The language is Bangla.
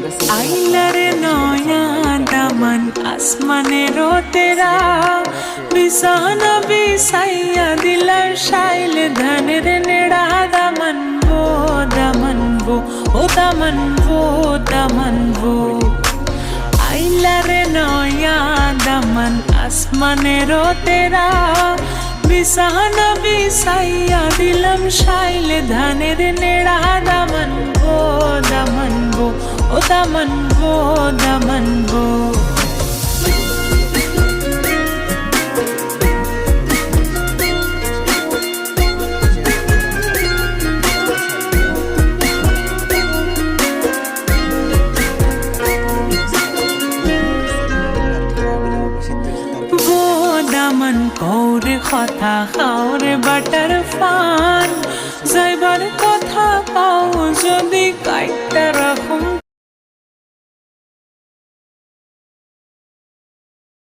আইলারে নয়া দামান আসমানেরও তেরা বিছানা বিছাইয়া দিলার শাইল ধানের নেড়া দামানবো দামানবো ও দামানবো দামানবো আইলারে নয়া দামান আসমানেরও তেরা বিছানা বিছাইয়া দিলাম শাইল ধানের নেড়া দামানবো দামানবো ও দামানবো দামানবো দামান কৌরে কথা খাওরে বাটার ফান যাইবার কথা পাও যদি কাইটার